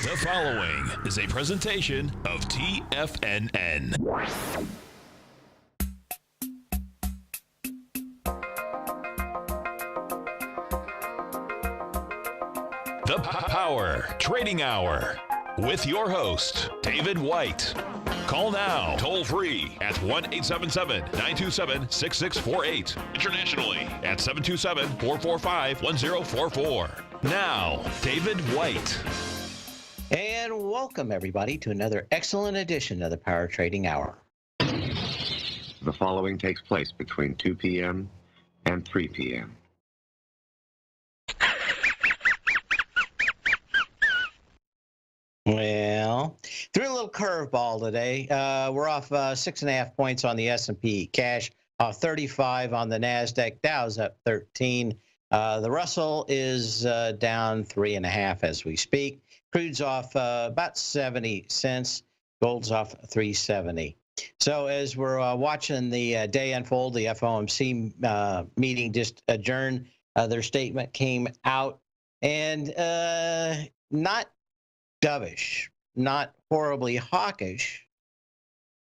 The following is a presentation of TFNN. The Power Trading Hour with your host, David White. Call now, toll free at 1-877-927-6648. Internationally at 727-445-1044. Now, David White. And welcome, everybody, to another excellent edition of the Power Trading Hour. The following takes place between 2 p.m. and 3 p.m. Well, threw a little curveball today. We're off 6.5 points on the S&P. Cash off 35 on the NASDAQ. Dow's up 13. The Russell is down 3.5 as we speak. Crude's off about 70 cents. Gold's off 370. So as we're watching the day unfold, the FOMC meeting just adjourned. Their statement came out, and not dovish, not horribly hawkish,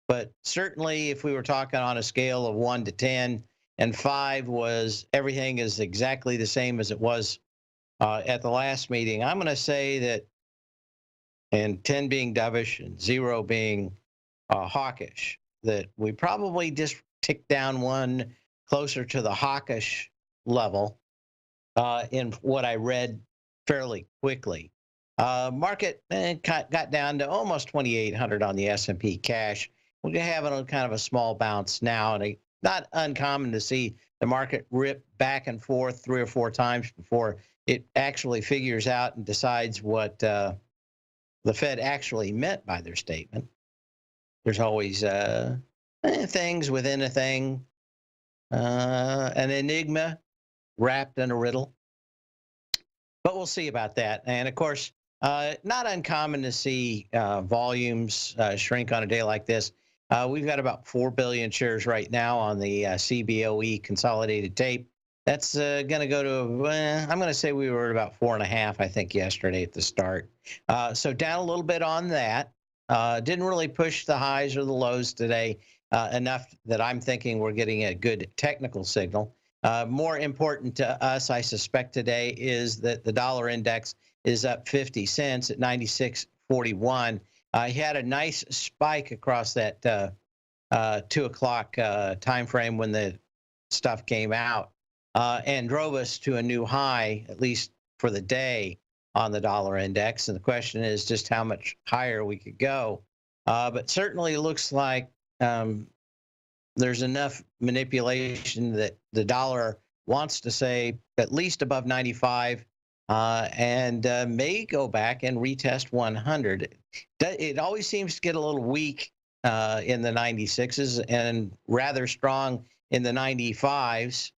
but certainly if we were talking on a scale of 1 to 10, and 5 was everything is exactly the same as it was at the last meeting, I'm going to say that, and 10 being dovish and 0 being hawkish, that we probably just ticked down one closer to the hawkish level in what I read fairly quickly. Market got down to almost 2,800 on the S&P cash. We're having a kind of a small bounce now, and not uncommon to see the market rip back and forth 3 or 4 times before it actually figures out and decides what the Fed actually meant by their statement. There's always things within a thing, an enigma wrapped in a riddle. But we'll see about that. And of course, not uncommon to see volumes shrink on a day like this. We've got about 4 billion shares right now on the CBOE consolidated tape. That's going to go to, I'm going to say we were at about 4.5, I think, yesterday at the start. So down a little bit on that. Didn't really push the highs or the lows today enough that I'm thinking we're getting a good technical signal. More important to us, I suspect, today is that the dollar index is up 50 cents at 96.41. He had a nice spike across that 2 o'clock time frame when the stuff came out and drove us to a new high, at least for the day, on the dollar index. And the question is just how much higher we could go. But certainly it looks like there's enough manipulation that the dollar wants to say at least above 95 and may go back and retest 100. It always seems to get a little weak in the 96s and rather strong in the 95s.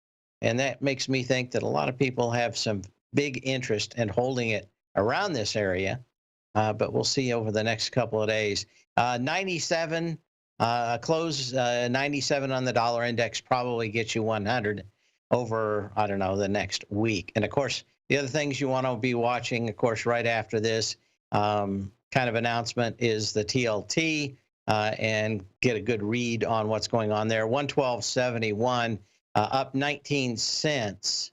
And that makes me think that a lot of people have some big interest in holding it around this area. But we'll see over the next couple of days. 97, close 97 on the dollar index probably gets you 100 over, I don't know, the next week. And of course, the other things you want to be watching, of course, right after this kind of announcement is the TLT and get a good read on what's going on there. 112.71, up 19 cents,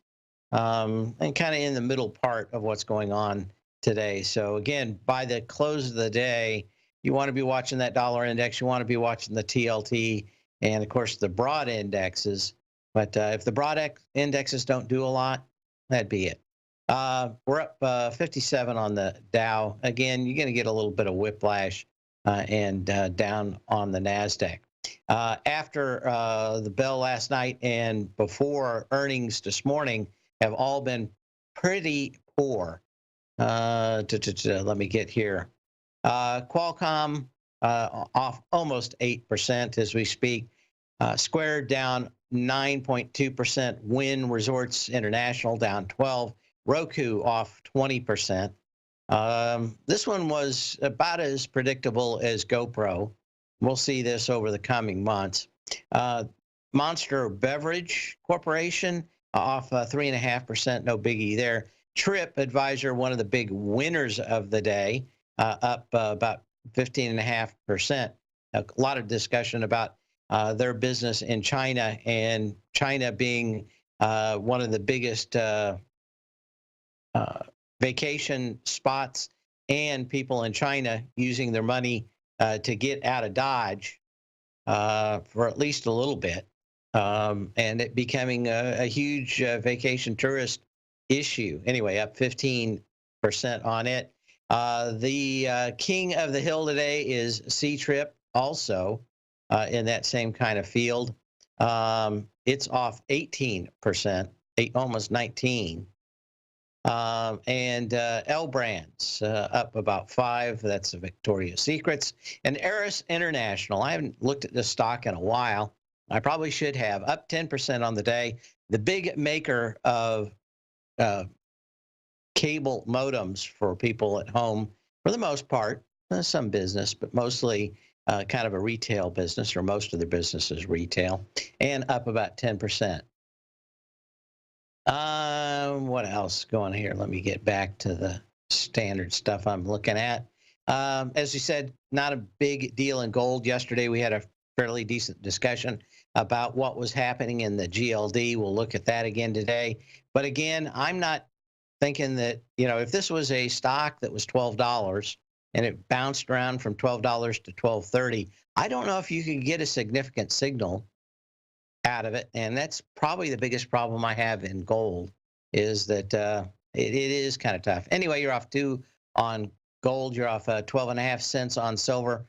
and kind of in the middle part of what's going on today. So again, by the close of the day, you want to be watching that dollar index. You want to be watching the TLT and, of course, the broad indexes. But if the broad indexes don't do a lot, that'd be it. We're up 57 on the Dow. Again, you're going to get a little bit of whiplash and down on the NASDAQ. After the bell last night and before earnings this morning have all been pretty poor. Let me get here. Qualcomm off almost 8% as we speak. Square down 9.2%. Wynn Resorts International down 12. Roku off 20%. This one was about as predictable as GoPro. We'll see this over the coming months. Monster Beverage Corporation off 3.5%, no biggie there. TripAdvisor, one of the big winners of the day, up about 15.5%. A lot of discussion about their business in China, and China being one of the biggest vacation spots, and people in China using their money to get out of Dodge for at least a little bit, and it becoming a huge vacation tourist issue. Anyway, up 15% on it. The king of the hill today is C-Trip, also in that same kind of field. It's off 18%, almost 19%. And L Brands up about 5%. That's the Victoria's Secrets. And Eris International, I haven't looked at this stock in a while. I probably should have. Up 10% on the day. The big maker of cable modems for people at home, for the most part, some business, but mostly kind of a retail business, or most of their business is retail, and up about 10%. What else going here? Let me get back to the standard stuff I'm looking at. As you said, not a big deal in gold. Yesterday, we had a fairly decent discussion about what was happening in the GLD. We'll look at that again today. But again, I'm not thinking that, if this was a stock that was $12 and it bounced around from $12 to $12.30, I don't know if you could get a significant signal out of it. And that's probably the biggest problem I have in gold, is that it is kind of tough. Anyway, you're off 2 on gold. You're off 12.5 cents on silver.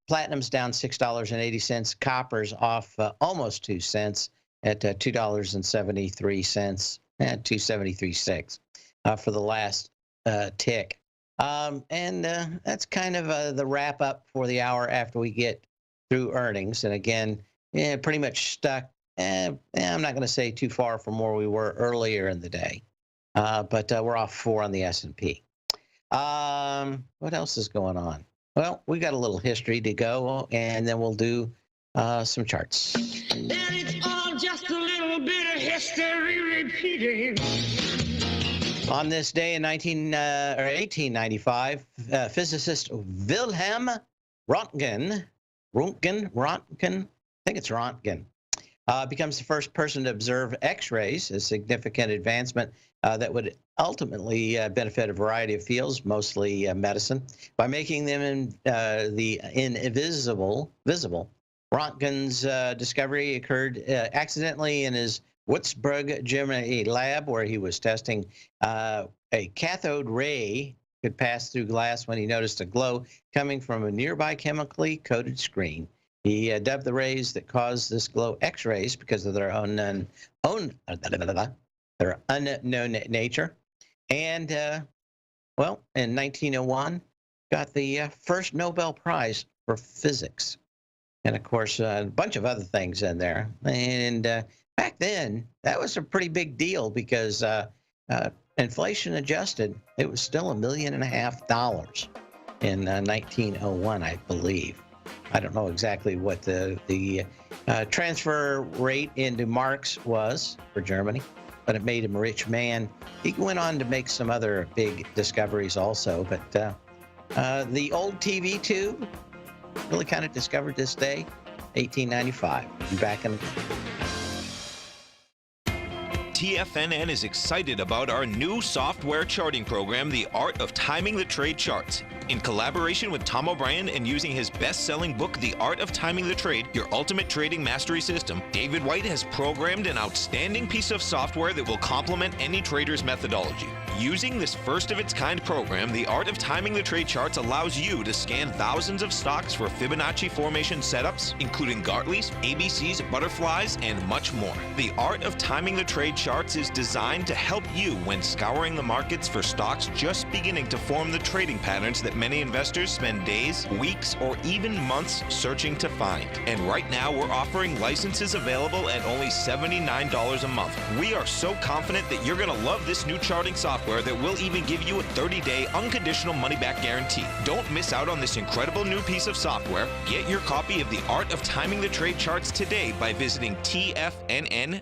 Platinum's down $6.80. Copper's off almost 2 cents at $2.73, and 2.73.6 for the last tick. And that's kind of the wrap up for the hour after we get through earnings. And again, pretty much stuck. I'm not going to say too far from where we were earlier in the day, but we're off 4 on the S&P. What else is going on? Well, we got a little history to go, and then we'll do some charts. And it's all just a little bit of history repeating. On this day in 1895, physicist Wilhelm Röntgen, I think it's Röntgen, becomes the first person to observe X-rays, a significant advancement that would ultimately benefit a variety of fields, mostly medicine, by making them visible. Röntgen's discovery occurred accidentally in his Würzburg, Germany lab, where he was testing a cathode ray could pass through glass when he noticed a glow coming from a nearby chemically coated screen. He dubbed the rays that caused this glow X-rays because of their unknown nature. And, well, in 1901, got the first Nobel Prize for physics. And, of course, a bunch of other things in there. And back then, that was a pretty big deal because inflation adjusted, it was still $1.5 million in 1901, I believe. I don't know exactly what the transfer rate into marks was for Germany, but it made him a rich man. He went on to make some other big discoveries also, but the old TV tube really kind of discovered this day, 1895. We'll be back in. TFNN is excited about our new software charting program, The Art of Timing the Trade Charts. In collaboration with Tom O'Brien and using his best-selling book, The Art of Timing the Trade, Your Ultimate Trading Mastery System, David White has programmed an outstanding piece of software that will complement any trader's methodology. Using this first-of-its-kind program, The Art of Timing the Trade Charts allows you to scan thousands of stocks for Fibonacci formation setups, including Gartley's, ABC's, butterflies, and much more. The Art of Timing the Trade Charts is designed to help you when scouring the markets for stocks just beginning to form the trading patterns that many investors spend days, weeks, or even months searching to find. And right now, we're offering licenses available at only $79 a month. We are so confident that you're going to love this new charting software that will even give you a 30-day unconditional money-back guarantee. Don't miss out on this incredible new piece of software. Get your copy of The Art of Timing the Trade Charts today by visiting TFNN.com.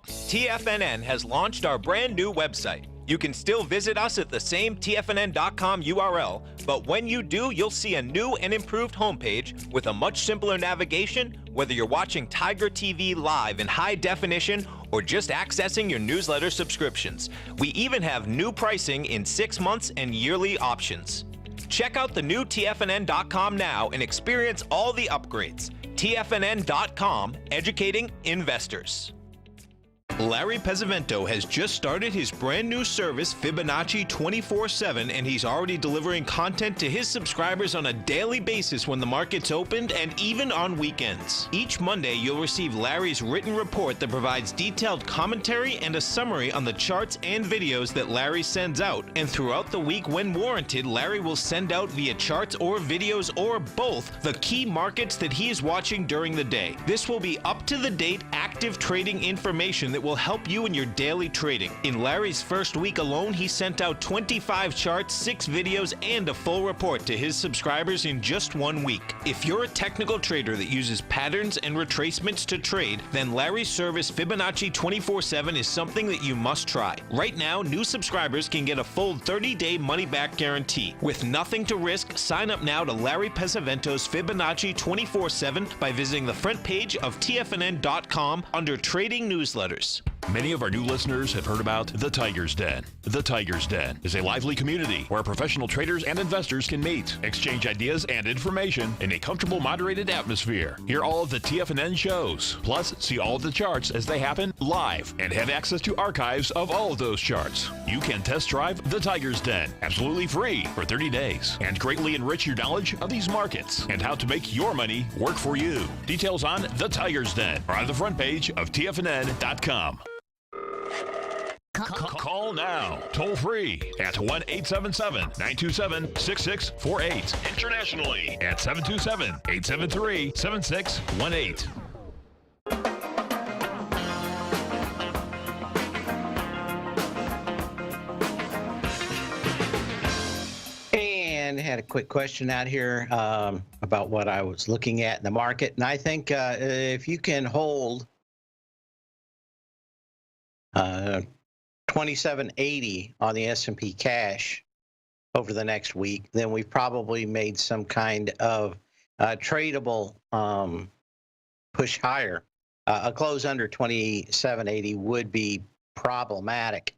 TFNN has launched our brand new website. You can still visit us at the same TFNN.com URL, but when you do, you'll see a new and improved homepage with a much simpler navigation, whether you're watching Tiger TV live in high definition or just accessing your newsletter subscriptions. We even have new pricing in 6 months and yearly options. Check out the new TFNN.com now and experience all the upgrades. TFNN.com, educating investors. Larry Pesavento has just started his brand new service, Fibonacci 24/7, and he's already delivering content to his subscribers on a daily basis when the market's opened and even on weekends. Each Monday, you'll receive Larry's written report that provides detailed commentary and a summary on the charts and videos that Larry sends out. And throughout the week, when warranted, Larry will send out via charts or videos or both the key markets that he is watching during the day. This will be up-to-the-date, active trading information that will help you in your daily trading. In Larry's first week alone, he sent out 25 charts, 6 videos, and a full report to his subscribers in just 1 week. If you're a technical trader that uses patterns and retracements to trade, then Larry's service Fibonacci 24/7 is something that you must try. Right now, new subscribers can get a full 30-day money-back guarantee. With nothing to risk, sign up now to Larry Pesavento's Fibonacci 24/7 by visiting the front page of TFNN.com under Trading Newsletters. Many of our new listeners have heard about The Tiger's Den. The Tiger's Den is a lively community where professional traders and investors can meet, exchange ideas and information in a comfortable, moderated atmosphere. Hear all of the TFNN shows, plus see all of the charts as they happen live and have access to archives of all of those charts. You can test drive The Tiger's Den absolutely free for 30 days and greatly enrich your knowledge of these markets and how to make your money work for you. Details on The Tiger's Den are on the front page of TFNN.com. Call now, toll free at 1-877-927-6648. Internationally at 727-873-7618. And had a quick question out here about what I was looking at in the market. And I think if you can hold 2780 on the S&P cash over the next week, then we've probably made some kind of tradable push higher. A close under 2780 would be problematic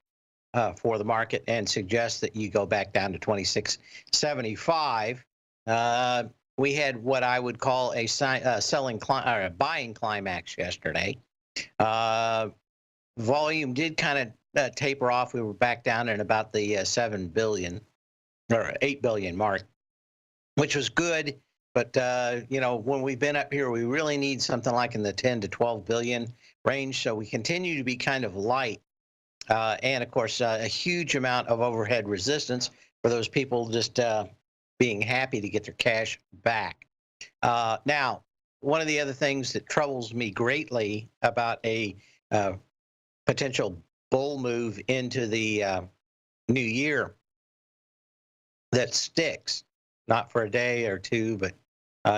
for the market and suggest that you go back down to 2675. We had what I would call a buying climax yesterday. Volume did kind of taper off. We were back down at about the 7 billion or 8 billion mark, which was good. But, you know, when we've been up here, we really need something like in the 10 to 12 billion range. So we continue to be kind of light. And, of course, a huge amount of overhead resistance for those people just being happy to get their cash back. Now, one of the other things that troubles me greatly about a potential bull move into the new year that sticks, not for a day or two, but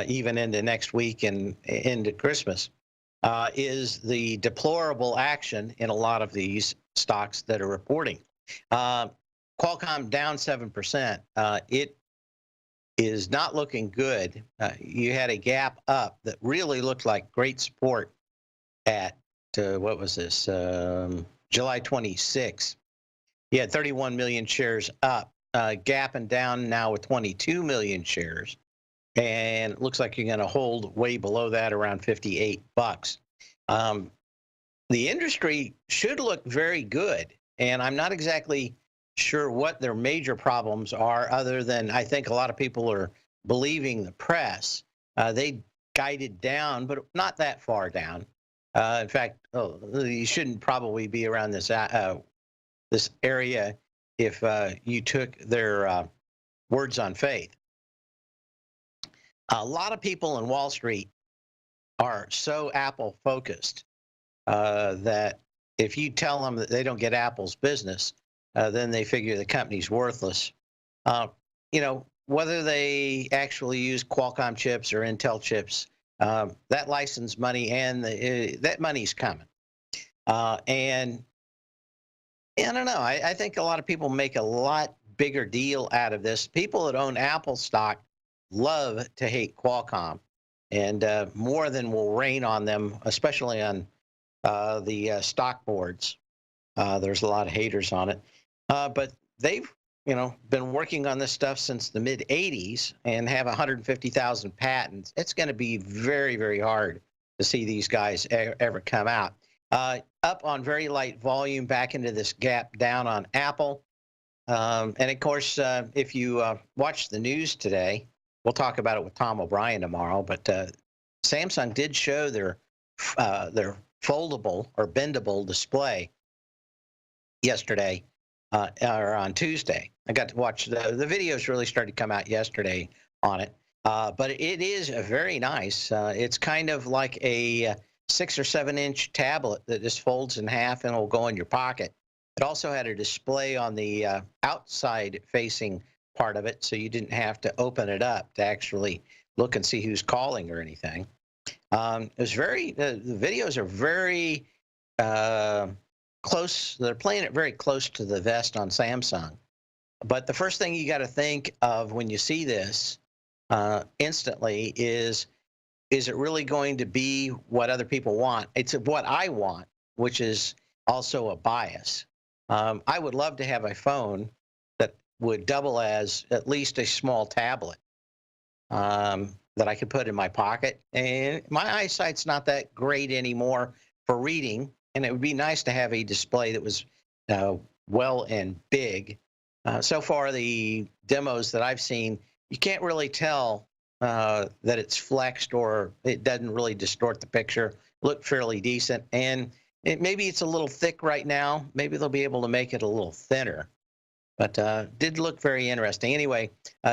even into next week and into Christmas, is the deplorable action in a lot of these stocks that are reporting. Qualcomm down 7%. It is not looking good. You had a gap up that really looked like great support at, what was this, July 26. You had 31 million shares up, gapping down now with 22 million shares. And it looks like you're going to hold way below that around 58 bucks. The industry should look very good, and I'm not exactly sure what their major problems are, other than I think a lot of people are believing the press. They guided down, but not that far down. In fact, you shouldn't probably be around this this area if you took their words on faith. A lot of people in Wall Street are so Apple focused that if you tell them that they don't get Apple's business, then they figure the company's worthless. You know, whether they actually use Qualcomm chips or Intel chips, that license money and that money's coming. And Yeah, I don't know. I think a lot of people make a lot bigger deal out of this. People that own Apple stock love to hate Qualcomm, and more than will rain on them, especially on the stock boards. There's a lot of haters on it, but they've been working on this stuff since the mid '80s and have 150,000 patents. It's going to be very, very hard to see these guys ever come out. Up on very light volume, back into this gap down on Apple. And of course, if you watch the news today, we'll talk about it with Tom O'Brien tomorrow. But Samsung did show their foldable or bendable display yesterday or on Tuesday. I got to watch the videos really started to come out yesterday on it. But it is very nice. It's kind of like a 6 or 7 inch tablet that just folds in half and will go in your pocket. It also had a display on the outside facing part of it, so you didn't have to open it up to actually look and see who's calling or anything. It was the videos are very close. They're playing it very close to the vest on Samsung. But the first thing you got to think of when you see this instantly is it really going to be what other people want? It's what I want, which is also a bias. I would love to have a phone that would double as at least a small tablet that I could put in my pocket. And my eyesight's not that great anymore for reading, and it would be nice to have a display that was well and big. So far, the demos that I've seen, you can't really tell that it's flexed or it doesn't really distort the picture. Look fairly decent, and maybe it's a little thick right now. Maybe they'll be able to make it a little thinner, but did look very interesting. Anyway,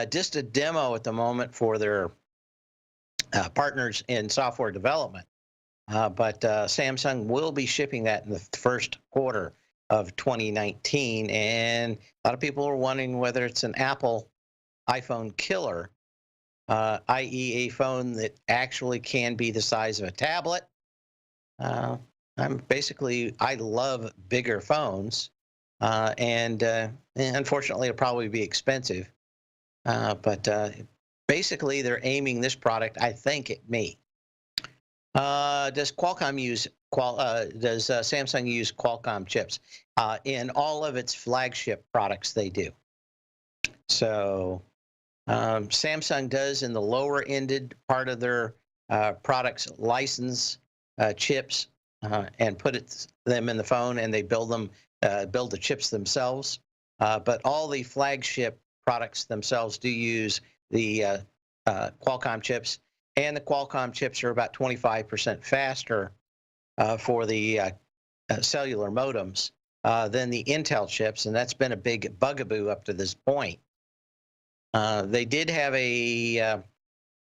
just a demo at the moment for their partners in software development, but Samsung will be shipping that in the first quarter of 2019, and a lot of people are wondering whether it's an Apple iPhone killer, i.e. a phone that actually can be the size of a tablet. I love bigger phones, and unfortunately it'll probably be expensive, but basically they're aiming this product, I think, at me. Does Samsung use Qualcomm chips? In all of its flagship products, they do. So Samsung does, in the lower ended part of their products, license chips and put them in the phone, and they build the chips themselves. But all the flagship products themselves do use the Qualcomm chips, and the Qualcomm chips are about 25% faster for the cellular modems than the Intel chips, and that's been a big bugaboo up to this point. They did have a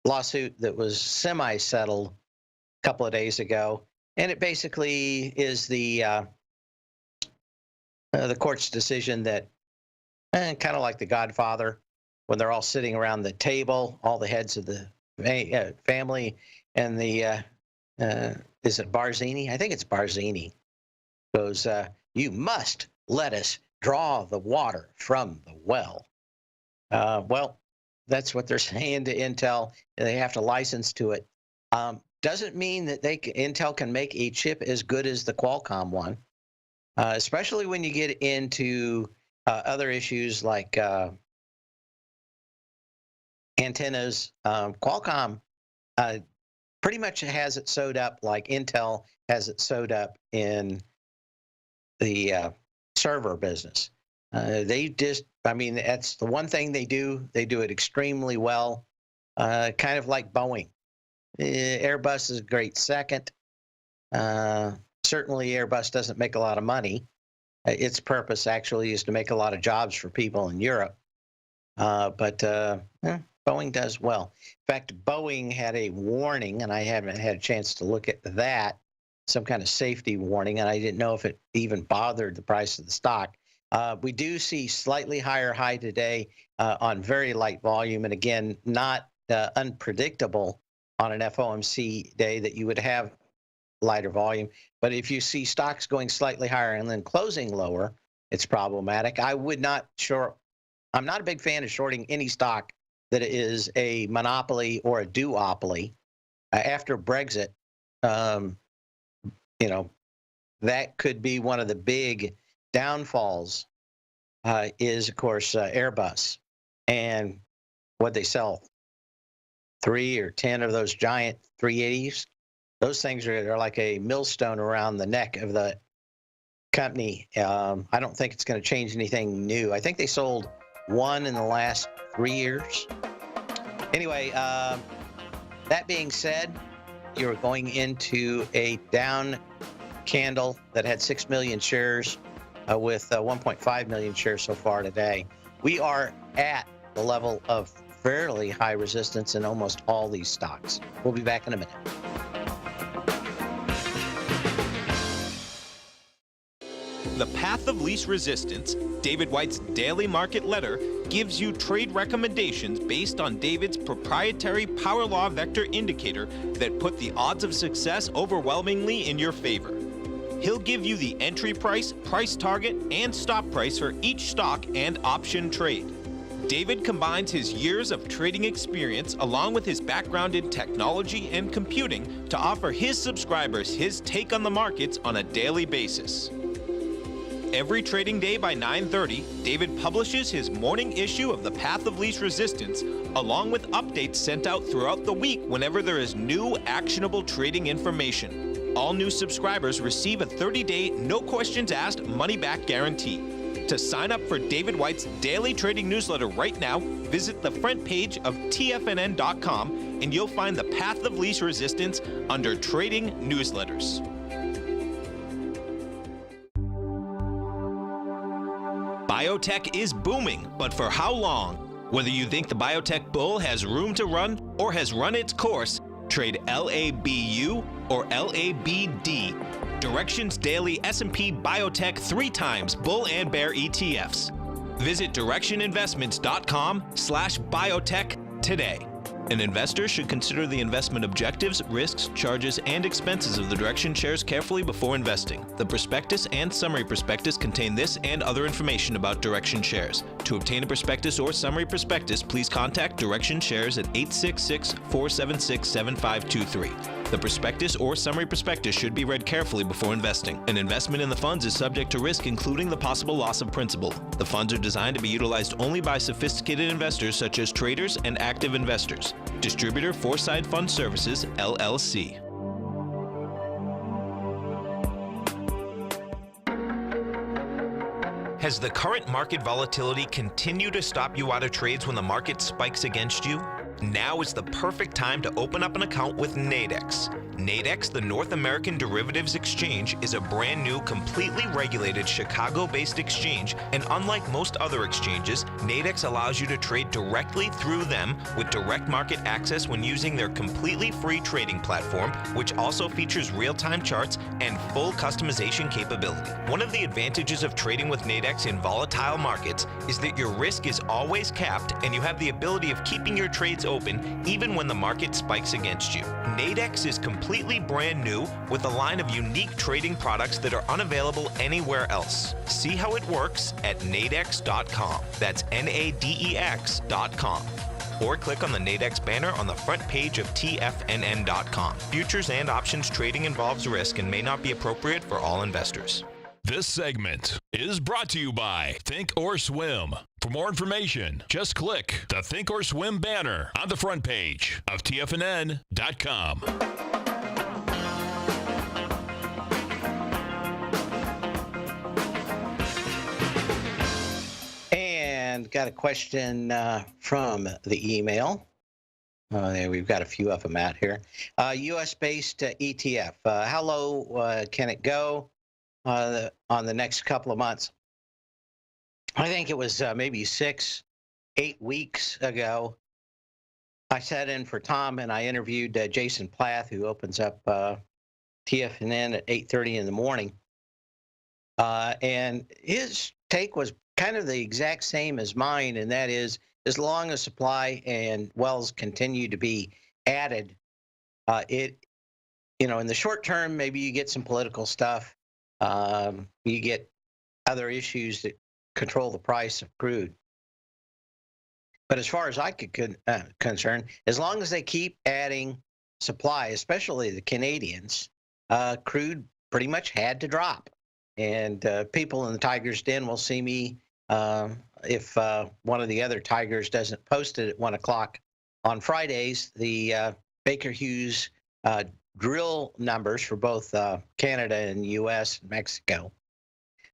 lawsuit that was semi-settled a couple of days ago, and it basically is the court's decision that, kind of like The Godfather, when they're all sitting around the table, all the heads of the family, and the is it Barzini? I think it's Barzini. Goes, you must let us draw the water from the well. Well, that's what they're saying to Intel, and they have to license to it. Doesn't mean that Intel can make a chip as good as the Qualcomm one, especially when you get into other issues like antennas. Qualcomm pretty much has it sewed up like Intel has it sewed up in the server business. That's the one thing they do. They do it extremely well, kind of like Boeing. Airbus is a great second. Certainly, Airbus doesn't make a lot of money. Its purpose actually is to make a lot of jobs for people in Europe. But Boeing does well. In fact, Boeing had a warning, and I haven't had a chance to look at that, some kind of safety warning, and I didn't know if it even bothered the price of the stock. We do see slightly higher high today on very light volume, and again, not unpredictable on an FOMC day that you would have lighter volume. But if you see stocks going slightly higher and then closing lower, it's problematic. I'm not a big fan of shorting any stock that is a monopoly or a duopoly. After Brexit, that could be one of the big downfalls, is, of course, Airbus. And what they sell, 3 or 10 of those giant 380s. Those things are like a millstone around the neck of the company. I don't think it's going to change anything new. I think they sold 1 in the last 3 years. Anyway, that being said, you're going into a down candle that had 6 million shares with 1.5 million shares so far today. We are at the level of fairly high resistance in almost all these stocks. We'll be back in a minute. The Path of Least Resistance, David White's daily market letter, gives you trade recommendations based on David's proprietary Power Law Vector indicator that put the odds of success overwhelmingly in your favor. He'll give you the entry price, price target, and stop price for each stock and option trade. David combines his years of trading experience along with his background in technology and computing to offer his subscribers his take on the markets on a daily basis. Every trading day by 9:30, David publishes his morning issue of The Path of Least Resistance, along with updates sent out throughout the week whenever there is new actionable trading information. All new subscribers receive a 30-day, no questions asked, money-back guarantee. To sign up for David White's daily trading newsletter right now, visit the front page of TFNN.com and you'll find The Path of Least Resistance under Trading Newsletters. Biotech is booming, but for how long? Whether you think the biotech bull has room to run or has run its course, trade LABU or LABD. Direction's daily S&P Biotech 3 times bull and bear ETFs. Visit directioninvestments.com/biotech today. An investor should consider the investment objectives, risks, charges, and expenses of the Direction shares carefully before investing. The prospectus and summary prospectus contain this and other information about Direction shares. To obtain a prospectus or summary prospectus, please contact Direction shares at 866-476-7523. The prospectus or summary prospectus should be read carefully before investing. An investment in the funds is subject to risk, including the possible loss of principal. The funds are designed to be utilized only by sophisticated investors such as traders and active investors. Distributor Foreside Fund Services, LLC. Has the current market volatility continued to stop you out of trades when the market spikes against you? Now is the perfect time to open up an account with Nadex. Nadex, the North American Derivatives Exchange, is a brand new, completely regulated Chicago-based exchange, and unlike most other exchanges, Nadex allows you to trade directly through them with direct market access when using their completely free trading platform, which also features real-time charts and full customization capability. One of the advantages of trading with Nadex in volatile markets is that your risk is always capped and you have the ability of keeping your trades open even when the market spikes against you. Nadex is completely brand new with a line of unique trading products that are unavailable anywhere else. See how it works at nadex.com. That's NADEX.com. Or click on the Nadex banner on the front page of TFNN.com. Futures and options trading involves risk and may not be appropriate for all investors. This segment is brought to you by Think or Swim. For more information, just click the Think or Swim banner on the front page of TFNN.com. And got a question from the email. We've got a few of them out here. U.S.-based ETF. How low can it go on the next couple of months? I think it was maybe 6-8 weeks ago. I sat in for Tom and I interviewed Jason Plath, who opens up TFNN at 8:30 in the morning. And his take was kind of the exact same as mine, and that is, as long as supply and wells continue to be added, in the short term, maybe you get some political stuff. You get other issues that control the price of crude. But as far as I could concern, as long as they keep adding supply, especially the Canadians, crude pretty much had to drop. And people in the Tiger's Den will see me if one of the other Tigers doesn't post it at 1 o'clock on Fridays. The Baker Hughes drill numbers for both Canada and U.S. and Mexico.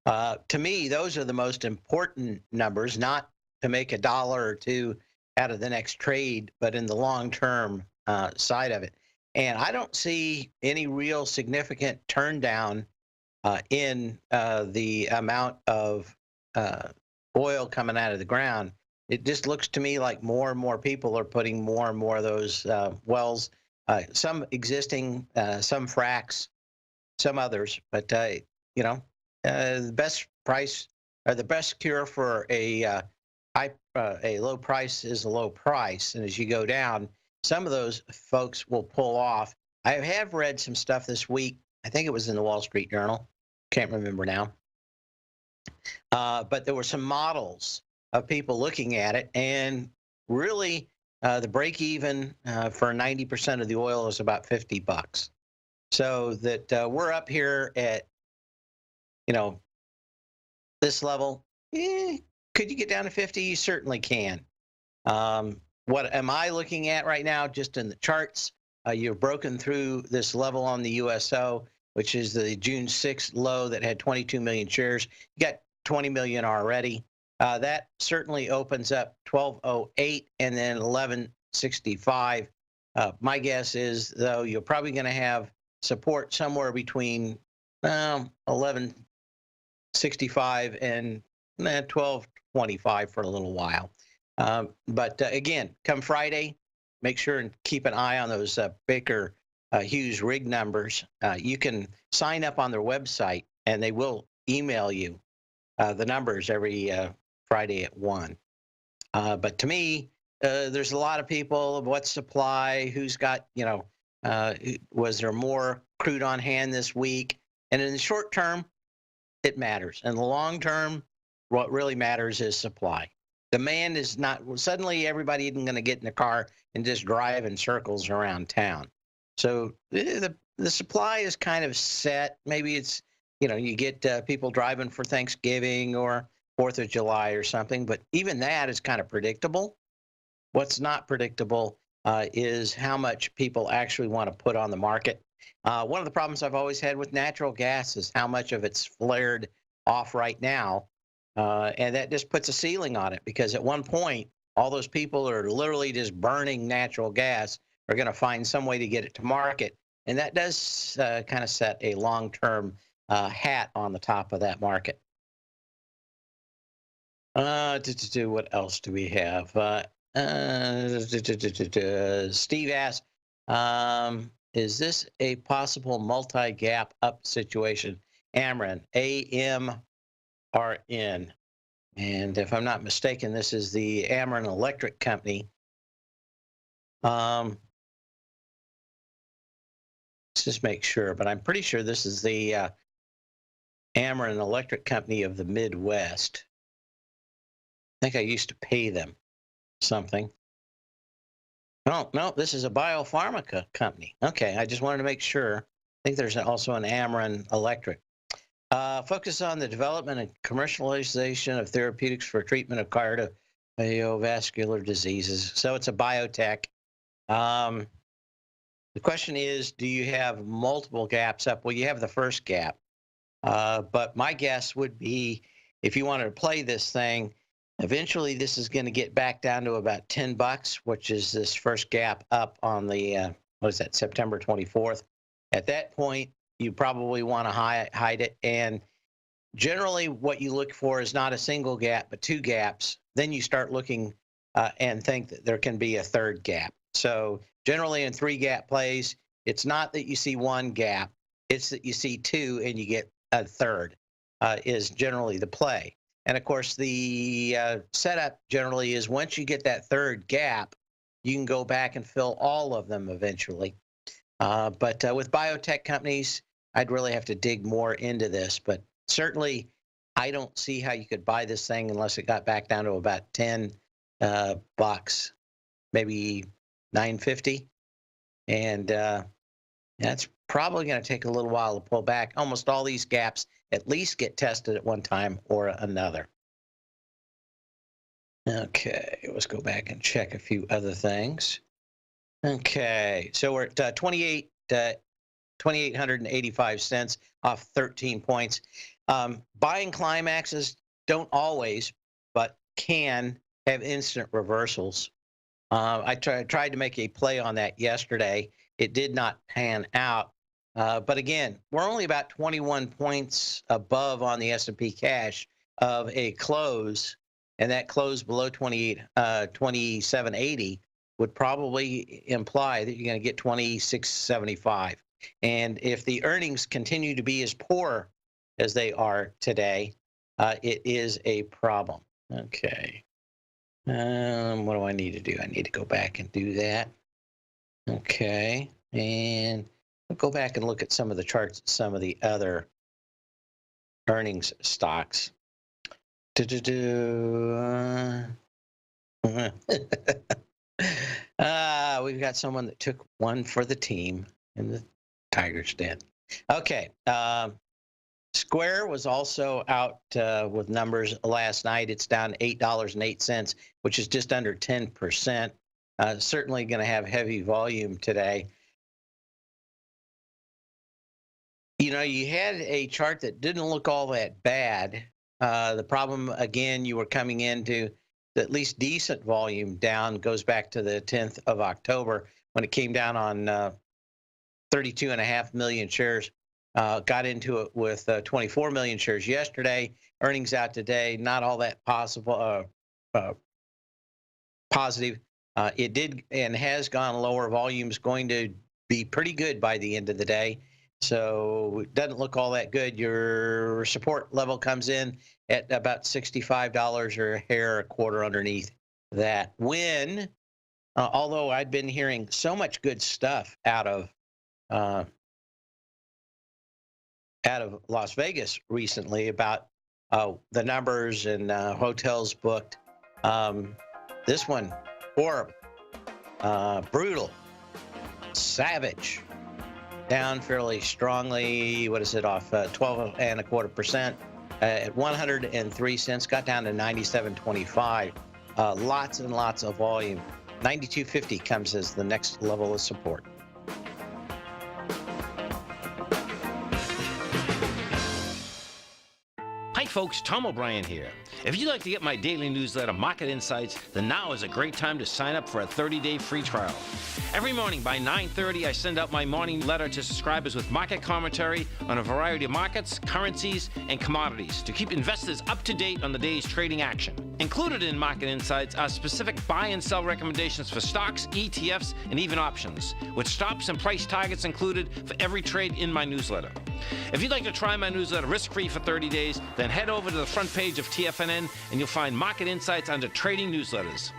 To me, those are the most important numbers, not to make a dollar or two out of the next trade, but in the long-term side of it. And I don't see any real significant turn down in the amount of oil coming out of the ground. It just looks to me like more and more people are putting more and more of those wells, some existing, some fracks, some others. But, you know, the best price or the best cure for a low price is a low price. And as you go down, some of those folks will pull off. I have read some stuff this week. I think it was in the Wall Street Journal. Can't remember now. But there were some models of people looking at it, and really the break even for 90% of the oil is about $50. So that we're up here at, you know, this level. Could you get down to 50? You certainly can. What am I looking at right now? Just in the charts, you've broken through this level on the USO, which is the June 6th low that had 22 million shares. You got 20 million already. That certainly opens up 1208 and then 1165. My guess is, though, you're probably going to have support somewhere between 1165 and 1225 for a little while. But again, come Friday, make sure and keep an eye on those Baker Hughes rig numbers. You can sign up on their website, and they will email you the numbers every Friday at 1. But to me, there's a lot of people of what supply, who's got, you know, was there more crude on hand this week? And in the short term, it matters. In the long term, what really matters is supply. Demand is not, suddenly everybody isn't going to get in the car and just drive in circles around town. So the supply is kind of set. Maybe it's, you know, you get people driving for Thanksgiving or 4th of July or something, but even that is kind of predictable. What's not predictable is how much people actually want to put on the market. One of the problems I've always had with natural gas is how much of it's flared off right now. And that just puts a ceiling on it, because at one point, all those people are literally just burning natural gas are going to find some way to get it to market. And that does kind of set a long-term hat on the top of that market. What else do we have? Steve asked, is this a possible multi-gap up situation? Ameren, AMRN. And if I'm not mistaken, this is the Ameren Electric Company. Let's just make sure, but I'm pretty sure this is the Ameren Electric Company of the Midwest. I think I used to pay them something. Oh, no, this is a biopharma company. Okay, I just wanted to make sure. I think there's also an Ameren Electric. Focus on the development and commercialization of therapeutics for treatment of cardiovascular diseases. So it's a biotech. The question is, do you have multiple gaps up? Well, you have the first gap. But my guess would be, if you wanted to play this thing, eventually this is going to get back down to about $10, which is this first gap up on the, what is that, September 24th. At that point, you probably want to hide it. And generally what you look for is not a single gap, but two gaps. Then you start looking and think that there can be a third gap. So generally in 3-gap plays, it's not that you see one gap, it's that you see two and you get a third is generally the play. And of course, the setup generally is once you get that third gap, you can go back and fill all of them eventually. But with biotech companies, I'd really have to dig more into this. But certainly I don't see how you could buy this thing unless it got back down to about 10 bucks, maybe 9.50, and that's probably going to take a little while to pull back. Almost all these gaps at least get tested at one time or another. Okay, let's go back and check a few other things. Okay, so we're at 2,885 cents, off 13 points. Buying climaxes don't always, but can have instant reversals. I tried to make a play on that yesterday. It did not pan out. But again, we're only about 21 points above on the S&P cash of a close, and that close below 2780 would probably imply that you're going to get 2675. And if the earnings continue to be as poor as they are today, it is a problem. Okay. What do I need to do? I need to go back and do that. Okay. And I'll go back and look at some of the charts, some of the other earnings stocks. We've got someone that took one for the team in the Tiger's Den. Okay. Square was also out with numbers last night. It's down $8.08, which is just under 10%. Certainly going to have heavy volume today. You know, you had a chart that didn't look all that bad. The problem, again, you were coming into at least decent volume down, goes back to the 10th of October when it came down on 32.5 million shares. Got into it with 24 million shares yesterday. Earnings out today, not all that positive. It did and has gone lower. Volume's going to be pretty good by the end of the day. So it doesn't look all that good. Your support level comes in at about $65 or a hair a quarter underneath that. When, although I've been hearing so much good stuff out of Las Vegas recently about the numbers and hotels booked. This one, horrible, brutal, savage, down fairly strongly. What is it, off 12.25%, at 103 cents, got down to 97.25. Lots and lots of volume. 92.50 comes as the next level of support. Hi folks, Tom O'Brien here. If you'd like to get my daily newsletter, Market Insights, then now is a great time to sign up for a 30-day free trial. Every morning by 9:30, I send out my morning letter to subscribers with market commentary on a variety of markets, currencies, and commodities to keep investors up to date on the day's trading action. Included in Market Insights are specific buy and sell recommendations for stocks, ETFs, and even options, with stops and price targets included for every trade in my newsletter. If you'd like to try my newsletter risk-free for 30 days, then head over to the front page of TFNN and you'll find Market Insights under Trading Newsletters.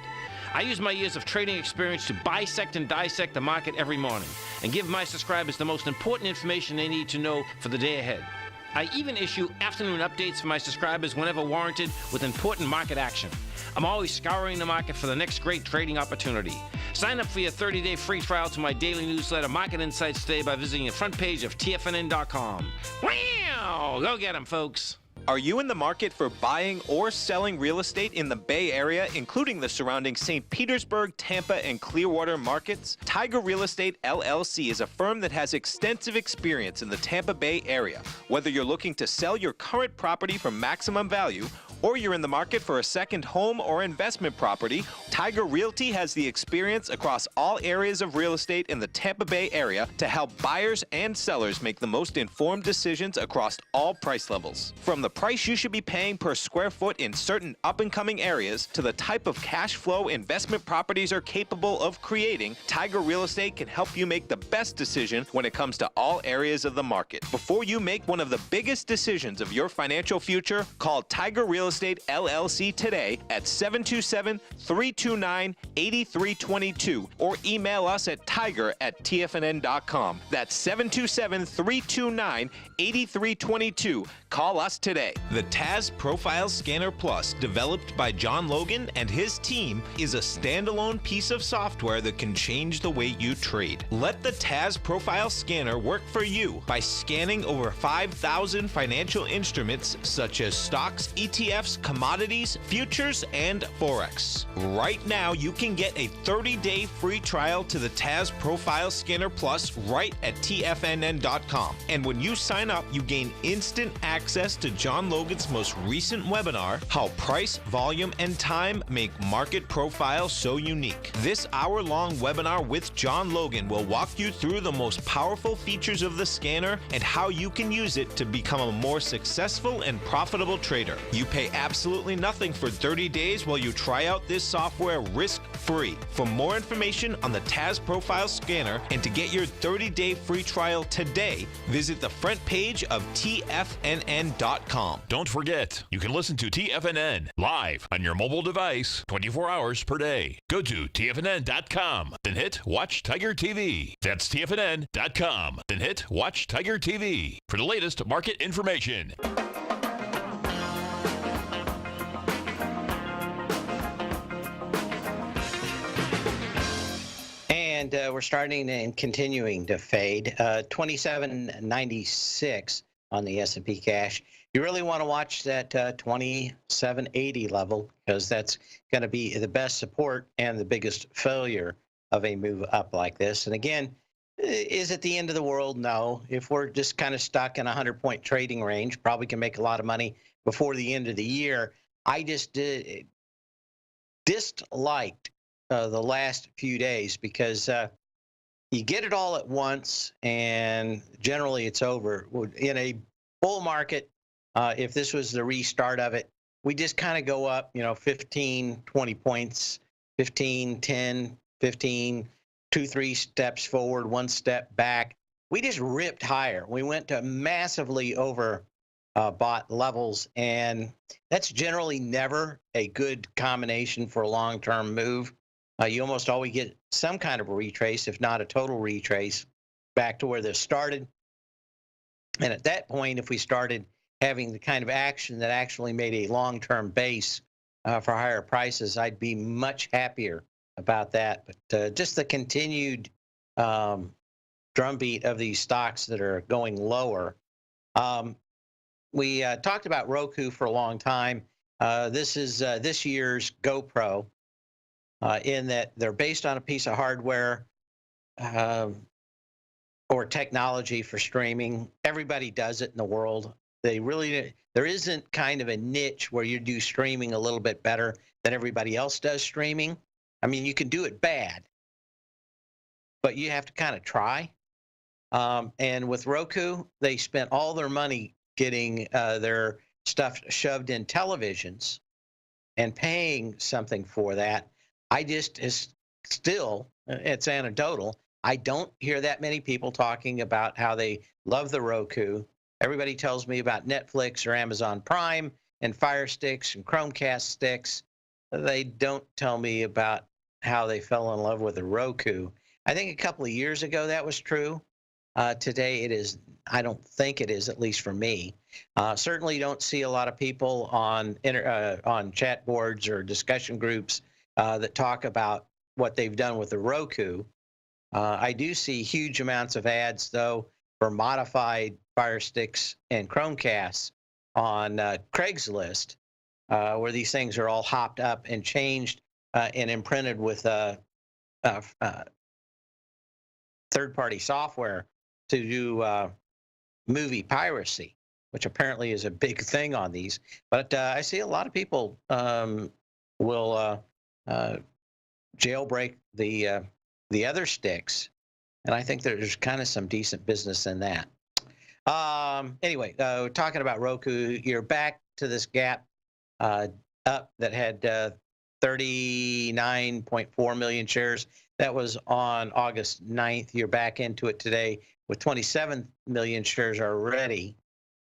I use my years of trading experience to bisect and dissect the market every morning and give my subscribers the most important information they need to know for the day ahead. I even issue afternoon updates for my subscribers whenever warranted with important market action. I'm always scouring the market for the next great trading opportunity. Sign up for your 30-day free trial to my daily newsletter, Market Insights, today by visiting the front page of TFNN.com. Wow! Go get 'em, folks. Are you in the market for buying or selling real estate in the Bay Area, including the surrounding St. Petersburg, Tampa, and Clearwater markets? Tiger Real Estate LLC is a firm that has extensive experience in the Tampa Bay area. Whether you're looking to sell your current property for maximum value, or you're in the market for a second home or investment property, Tiger Realty has the experience across all areas of real estate in the Tampa Bay area to help buyers and sellers make the most informed decisions across all price levels. From the price you should be paying per square foot in certain up-and-coming areas to the type of cash flow investment properties are capable of creating, Tiger Real Estate can help you make the best decision when it comes to all areas of the market. Before you make one of the biggest decisions of your financial future, call Tiger Real Estate LLC today at 727-329-8322 or email us at tiger@tfnn.com. That's 727-329-8322. Call us today. The Taz Profile Scanner Plus, developed by John Logan and his team, is a standalone piece of software that can change the way you trade. Let the Taz Profile Scanner work for you by scanning over 5,000 financial instruments such as stocks, ETFs, commodities, futures, and Forex. Right now, you can get a 30-day free trial to the Taz Profile Scanner Plus right at TFNN.com. And when you sign up, you gain instant access to John Logan's most recent webinar, How Price, Volume, and Time Make Market Profiles So Unique. This hour-long webinar with John Logan will walk you through the most powerful features of the scanner and how you can use it to become a more successful and profitable trader. You pay absolutely nothing for 30 days while you try out this software risk-free. For more information on the Taz Profile Scanner and to get your 30-day free trial today, visit the front page of TFNN.com. Don't forget, you can listen to TFNN live on your mobile device 24 hours per day. Go to TFNN.com, then hit Watch Tiger TV. That's TFNN.com, then hit Watch Tiger TV for the latest market information. And we're starting and continuing to fade. 27.96 on the S&P cash. You really want to watch that 27.80 level because that's going to be the best support and the biggest failure of a move up like this. And again, is it the end of the world? No. If we're just kind of stuck in a 100-point trading range, probably can make a lot of money before the end of the year. I just disliked the last few days because you get it all at once and generally it's over. In a bull market, if this was the restart of it, we just kind of go up, 15, 20 points, 15, 10, 15, 2-3 steps forward, 1 step back. We just ripped higher. We went to massively over bought levels, and that's generally never a good combination for a long-term move. You almost always get some kind of a retrace, if not a total retrace, back to where this started. And at that point, if we started having the kind of action that actually made a long-term base for higher prices, I'd be much happier about that. But just the continued drumbeat of these stocks that are going lower. We talked about Roku for a long time. This is this year's GoPro. In that they're based on a piece of hardware or technology for streaming. Everybody does it in the world. There isn't kind of a niche where you do streaming a little bit better than everybody else does streaming. I mean, you can do it bad, but you have to kind of try. And with Roku, they spent all their money getting their stuff shoved in televisions and paying something for that. It's anecdotal. I don't hear that many people talking about how they love the Roku. Everybody tells me about Netflix or Amazon Prime and Fire Sticks and Chromecast sticks. They don't tell me about how they fell in love with the Roku. I think a couple of years ago that was true. Today it is. I don't think it is, at least for me. Certainly don't see a lot of people on chat boards or discussion groups that talk about what they've done with the Roku. I do see huge amounts of ads, though, for modified Fire Sticks and Chromecasts on Craigslist, where these things are all hopped up and changed and imprinted with third-party software to do movie piracy, which apparently is a big thing on these. But I see a lot of people will jailbreak the other sticks, and I think there's kind of some decent business in that. Anyway, we're talking about Roku. You're back to this gap up that had 39.4 million shares. That was on August 9th. You're back into it today with 27 million shares already.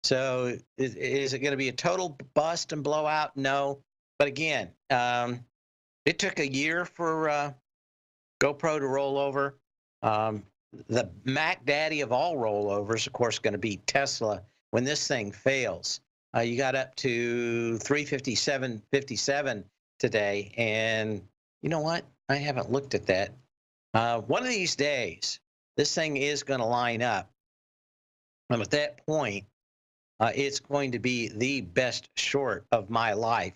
So is it going to be a total bust and blowout? No. But again, it took a year for GoPro to roll over. The Mac Daddy of all rollovers, of course, going to be Tesla when this thing fails. You got up to 357.57 today, and you know what? I haven't looked at that. One of these days, this thing is going to line up, and at that point, it's going to be the best short of my life.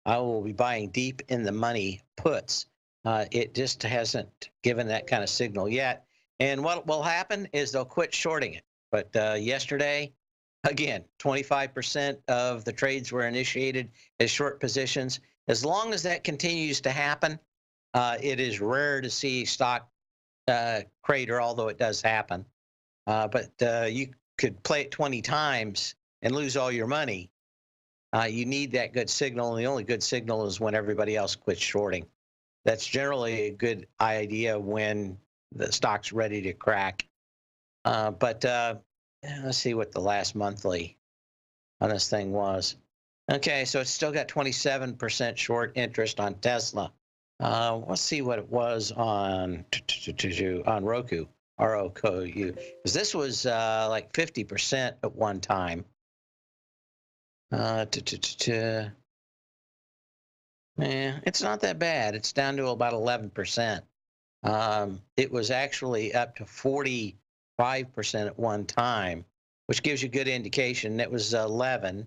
I will be buying deep in the money puts. It just hasn't given that kind of signal yet. And what will happen is they'll quit shorting it. But yesterday, again, 25% of the trades were initiated as short positions. As long as that continues to happen, it is rare to see stock crater, although it does happen. But you could play it 20 times and lose all your money. You need that good signal, and the only good signal is when everybody else quits shorting. That's generally a good idea when the stock's ready to crack. But let's see what the last monthly on this thing was. Okay, so it's still got 27% short interest on Tesla. Let's see what it was on Roku, ROKU, because this was like 50% at one time. It's not that bad. It's down to about 11%. It was actually up to 45% at one time, which gives you a good indication. It was 11.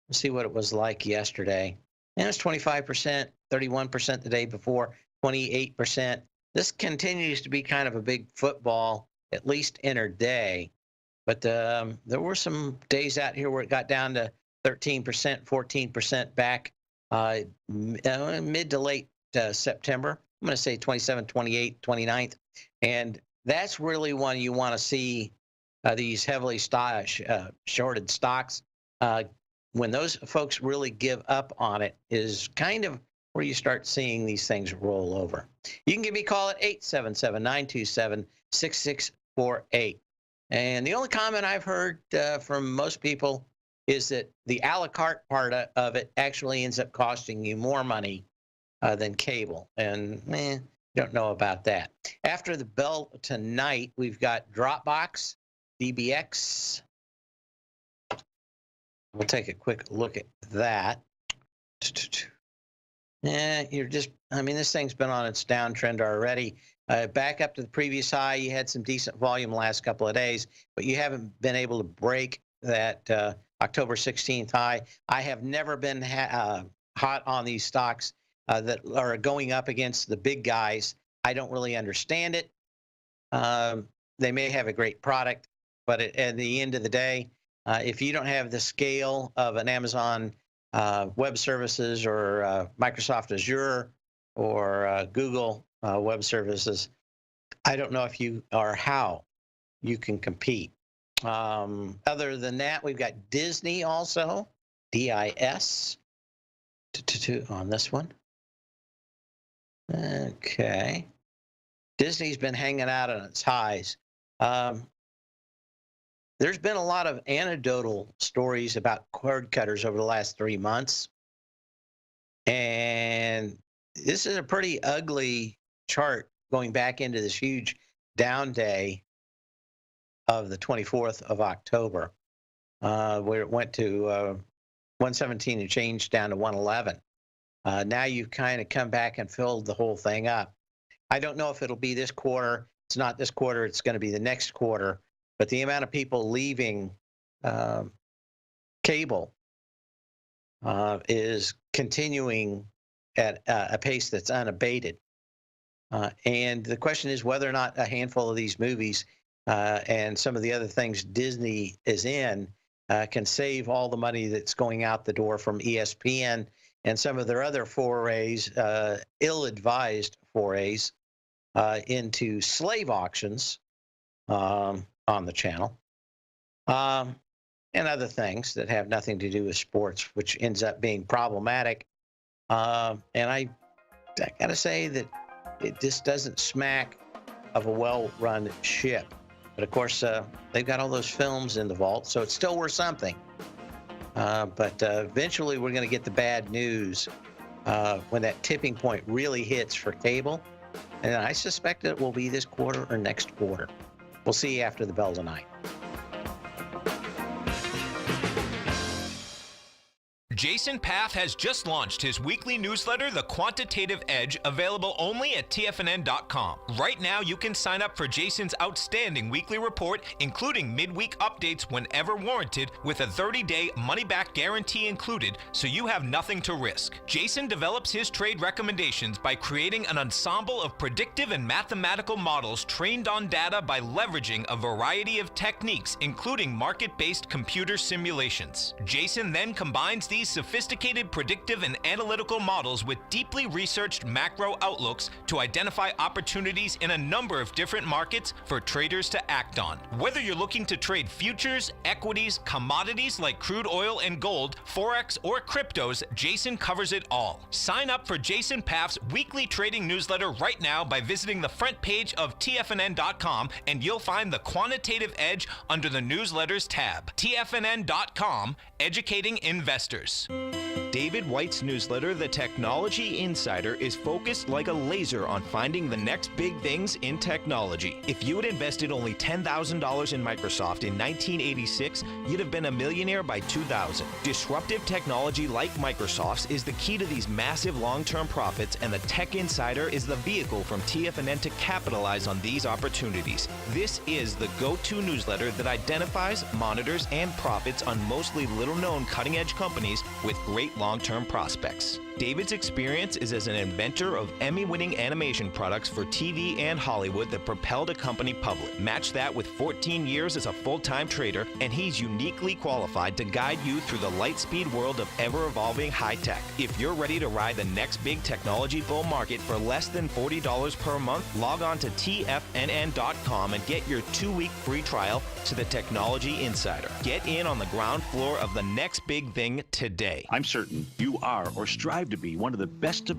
Let's see what it was like yesterday. And it was 25%, 31% the day before, 28%. This continues to be kind of a big football, at least intraday. But there were some days out here where it got down to 13%, 14% back mid to late September. I'm going to say 27th, 28th, 29th. And that's really when you want to see these heavily shorted stocks. When those folks really give up on it is kind of where you start seeing these things roll over. You can give me a call at 877-927-6648. And the only comment I've heard from most people is that the a la carte part of it actually ends up costing you more money than cable. And don't know about that. After the bell tonight, we've got Dropbox, DBX. We'll take a quick look at that. This thing's been on its downtrend already. Back up to the previous high, you had some decent volume the last couple of days, but you haven't been able to break that October 16th high. I have never been hot on these stocks that are going up against the big guys. I don't really understand it. They may have a great product, but at the end of the day, if you don't have the scale of an Amazon Web Services or Microsoft Azure or Google Web Services, I don't know if you or how you can compete. Other than that, we've got Disney also, DIS, on this one. Okay. Disney's been hanging out on its highs. There's been a lot of anecdotal stories about cord cutters over the last 3 months. And this is a pretty ugly chart going back into this huge down day of the 24th of October, where it went to 117 and changed down to 111. Now you've kind of come back and filled the whole thing up. I don't know if it'll be this quarter. It's not this quarter. It's going to be the next quarter. But the amount of people leaving cable is continuing at a pace that's unabated. And the question is whether or not a handful of these movies and some of the other things Disney is in can save all the money that's going out the door from ESPN and some of their other forays, ill-advised forays into slave auctions on the channel, and other things that have nothing to do with sports, which ends up being problematic. And I got to say that it just doesn't smack of a well-run ship. But of course, they've got all those films in the vault, so it's still worth something. But eventually, we're going to get the bad news when that tipping point really hits for cable. And I suspect it will be this quarter or next quarter. We'll see after the bell tonight. Jason Path has just launched his weekly newsletter, The Quantitative Edge, available only at TFNN.com. Right now, you can sign up for Jason's outstanding weekly report, including midweek updates whenever warranted, with a 30-day money-back guarantee included, so you have nothing to risk. Jason develops his trade recommendations by creating an ensemble of predictive and mathematical models trained on data by leveraging a variety of techniques, including market-based computer simulations. Jason then combines these sophisticated predictive and analytical models with deeply researched macro outlooks to identify opportunities in a number of different markets for traders to act on. Whether you're looking to trade futures, equities, commodities like crude oil and gold, forex, or cryptos, Jason covers it all. Sign up for Jason Path's weekly trading newsletter right now by visiting the front page of TFNN.com, and you'll find the Quantitative Edge under the Newsletters tab. TFNN.com, educating investors. David White's newsletter, The Technology Insider, is focused like a laser on finding the next big things in technology. If you had invested only $10,000 in Microsoft in 1986, you'd have been a millionaire by 2000. Disruptive technology like Microsoft's is the key to these massive long-term profits, and the Tech Insider is the vehicle from TFNN to capitalize on these opportunities. This is the go-to newsletter that identifies, monitors, and profits on mostly little-known cutting-edge companies with great long-term prospects. David's experience is as an inventor of Emmy-winning animation products for TV and Hollywood that propelled a company public. Match that with 14 years as a full-time trader, and he's uniquely qualified to guide you through the light-speed world of ever-evolving high-tech. If you're ready to ride the next big technology bull market for less than $40 per month, log on to TFNN.com and get your 2-week free trial to the Technology Insider. Get in on the ground floor of the next big thing today. I'm certain you are or strive to be one of the best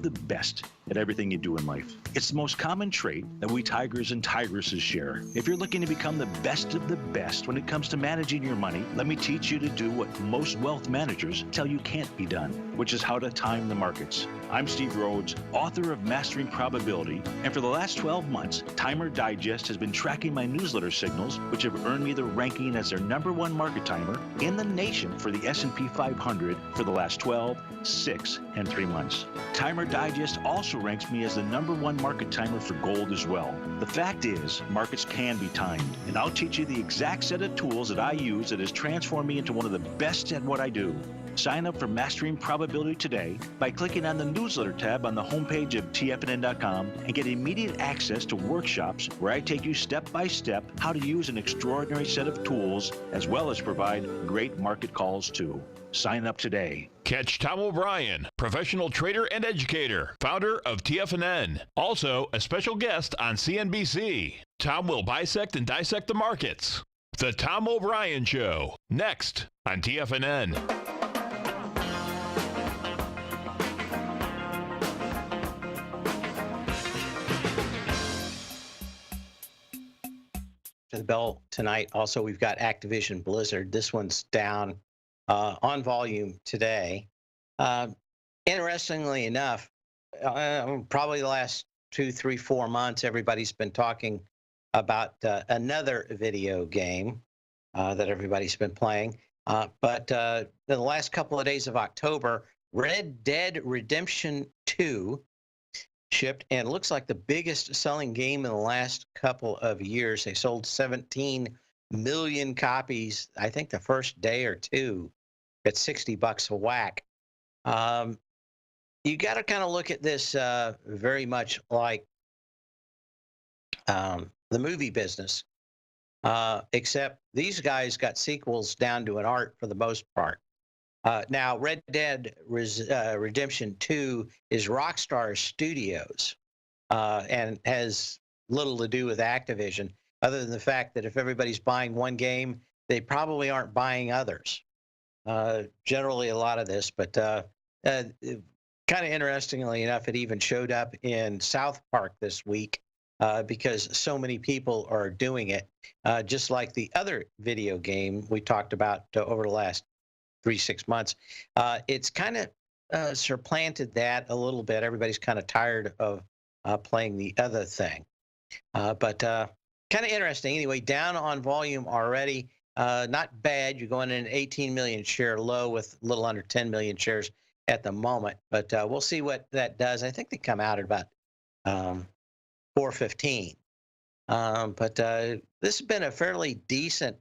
at everything you do in life. It's the most common trait that we tigers and tigresses share. If you're looking to become the best of the best when it comes to managing your money, let me teach you to do what most wealth managers tell you can't be done, which is how to time the markets. I'm Steve Rhodes, author of Mastering Probability, and for the last 12 months, Timer Digest has been tracking my newsletter signals, which have earned me the ranking as their #1 market timer in the nation for the S&P 500 for the last 12, 6, and 3 months. Timer Digest also ranks me as the #1 market timer for gold as well. The fact is, markets can be timed, and I'll teach you the exact set of tools that I use that has transformed me into one of the best at what I do. Sign up for Mastering Probability today by clicking on the newsletter tab on the homepage of TFNN.com and get immediate access to workshops where I take you step by step how to use an extraordinary set of tools, as well as provide great market calls too. Sign up today. Catch Tom O'Brien, professional trader and educator, founder of TFNN. Also, a special guest on CNBC. Tom will bisect and dissect the markets. The Tom O'Brien Show, next on TFNN. To the bell tonight. Also, we've got Activision Blizzard. This one's down on volume today. Interestingly enough, probably the last 2, 3, 4 months, everybody's been talking about another video game that everybody's been playing. But in the last couple of days of October, Red Dead Redemption 2 shipped, and it looks like the biggest selling game in the last couple of years. They sold 17 million copies, I think, the first day or two at $60 a whack. You got to kind of look at this very much like the movie business, except these guys got sequels down to an art for the most part. Now, Red Dead Redemption 2 is Rockstar Studios and has little to do with Activision, other than the fact that if everybody's buying one game, they probably aren't buying others. Generally, a lot of this, but kind of interestingly enough, it even showed up in South Park this week because so many people are doing it. Just like the other video game we talked about over the last 3-6 months, it's kind of supplanted that a little bit. Everybody's kind of tired of playing the other thing. But kind of interesting. Anyway, down on volume already. Not bad. You're going in an 18 million share low with a little under 10 million shares at the moment. But we'll see what that does. I think they come out at about 415. But this has been a fairly decent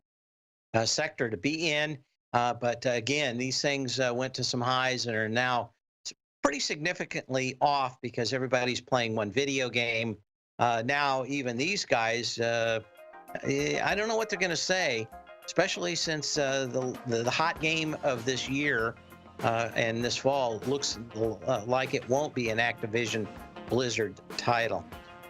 sector to be in. But again, these things went to some highs and are now pretty significantly off because everybody's playing one video game. Now, even these guys, I don't know what they're going to say, especially since the hot game of this year and this fall looks like it won't be an Activision Blizzard title.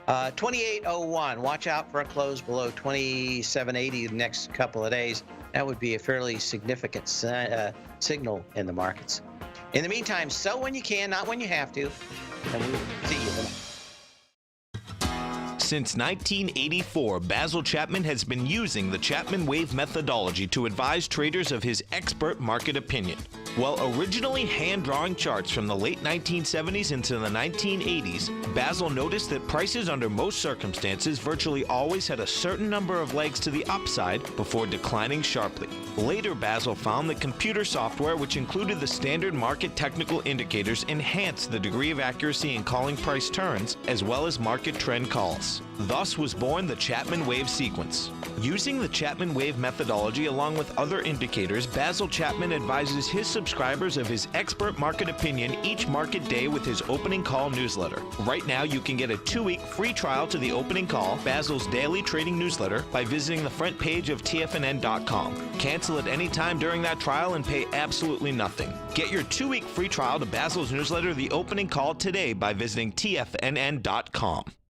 2801, watch out for a close below 2780 the next couple of days. That would be a fairly significant signal in the markets. In the meantime, sell when you can, not when you have to. And we'll see you tonight. Since 1984, Basil Chapman has been using the Chapman Wave methodology to advise traders of his expert market opinion. While originally hand-drawing charts from the late 1970s into the 1980s, Basil noticed that prices under most circumstances virtually always had a certain number of legs to the upside before declining sharply. Later, Basil found that computer software, which included the standard market technical indicators, enhanced the degree of accuracy in calling price turns, as well as market trend calls. Thus was born the Chapman Wave sequence. Using the Chapman Wave methodology along with other indicators, Basil Chapman advises his subscribers of his expert market opinion each market day with his opening call newsletter. Right now, you can get a 2-week free trial to the opening call, Basil's daily trading newsletter, by visiting the front page of TFNN.com. Cancel at any time during that trial and pay absolutely nothing. Get your 2-week free trial to Basil's newsletter, The Opening Call, today by visiting TFNN.com.